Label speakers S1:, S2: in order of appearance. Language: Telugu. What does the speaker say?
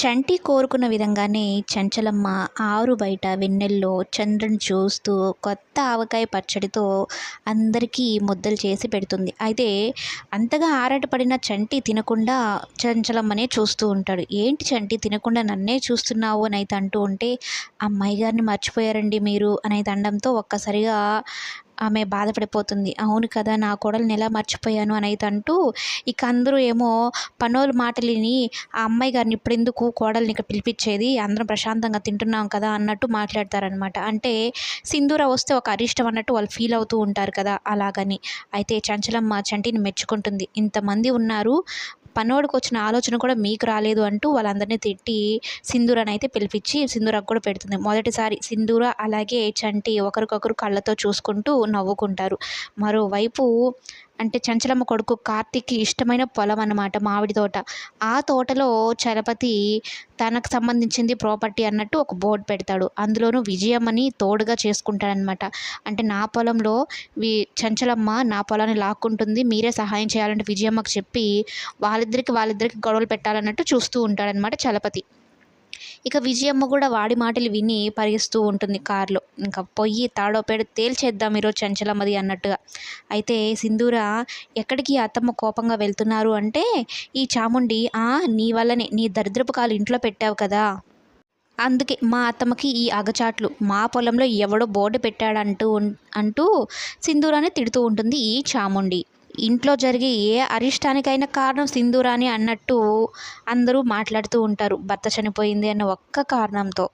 S1: చంటి కోరుకున్న విధంగానే చంచలమ్మ ఆరు బయట వెన్నెల్లో చంద్రుని చూస్తూ కొత్త ఆవకాయ పచ్చడితో అందరికీ ముద్దలు చేసి పెడుతుంది. అయితే అంతగా ఆరాటపడిన చంటి తినకుండా చంచలమ్మనే చూస్తూ ఉంటాడు. ఏంటి చంటి తినకుండా నన్నే చూస్తున్నావు అని అయితే అంటూ ఉంటే, అమ్మాయి గారిని మర్చిపోయారండి మీరు అని అయితే అనడంతో ఒక్కసారిగా ఆమె బాధపడిపోతుంది. అవును కదా! నా కోడల్ని ఎలా మర్చిపోయాను అని అయితే అంటూ ఇక అందరూ ఏమో పనోళ్ళ మాటలిని ఆ అమ్మాయి గారిని ఇప్పుడెందుకు కోడల్ని ఇక్కడ పిలిపించేది, అందరం ప్రశాంతంగా తింటున్నాం కదా అన్నట్టు మాట్లాడతారనమాట. అంటే సింధూర వస్తే ఒక అరిష్టం అన్నట్టు వాళ్ళు ఫీల్ అవుతూ ఉంటారు కదా, అలాగని. అయితే చంచలమ్మ చంటిని మెచ్చుకుంటుంది. ఇంతమంది ఉన్నారు, పనోడికొచ్చిన ఆలోచన కూడా మీకు రాలేదు అంటూ వాళ్ళందరినీ తిట్టి సింధూరనైతే పిలిపించి సింధూరకు కూడా పెడుతుంది. మొదటిసారి సింధూర అలాగే చంటి ఒకరికొకరు కళ్ళతో చూసుకుంటూ నవ్వుకుంటారు. మరోవైపు అంటే చంచలమ్మ కొడుకు కార్తీక్‌కి ఇష్టమైన పొలం అన్నమాట, మామిడి తోట. ఆ తోటలో చలపతి తనకు సంబంధించింది ప్రాపర్టీ అన్నట్టు ఒక బోర్డ్ పెడతాడు. అందులోనూ విజయమ్మని తోడుగా చేసుకుంటాడనమాట. అంటే నా పొలంలో వి చంచలమ్మ నా పొలాన్ని లాక్కుంటుంది, మీరే సహాయం చేయాలంటే విజయమ్మకి చెప్పి వాళ్ళిద్దరికి గొడవలు పెట్టాలన్నట్టు చూస్తూ ఉంటాడనమాట చలపతి. ఇక విజయమ్మ కూడా వాడి మాటలు విని పరిగెస్తూ ఉంటుంది కారులో. ఇంకా పొయ్యి తాడో పేడో తేల్చేద్దాం ఈరోజు చంచలమ్మది అన్నట్టుగా. అయితే సింధూర ఎక్కడికి అత్తమ్మ కోపంగా వెళ్తున్నారు అంటే, ఈ చాముండి నీ వల్లనే నీ దరిద్రపు కాలు ఇంట్లో పెట్టావు కదా, అందుకే మా అత్తమ్మకి ఈ అగచాట్లు, మా పొలంలో ఎవడో బోర్డు పెట్టాడంటూ అంటూ సింధూరాన్ని తిడుతూ ఉంటుంది ఈ చాముండి. ఇంట్లో జరిగే ఏ అరిష్టానికైనా కారణం సింధూరాని అన్నట్టు అందరూ మాట్లాడుతూ ఉంటారు, భర్త చనిపోయింది అన్న ఒక్క కారణంతో.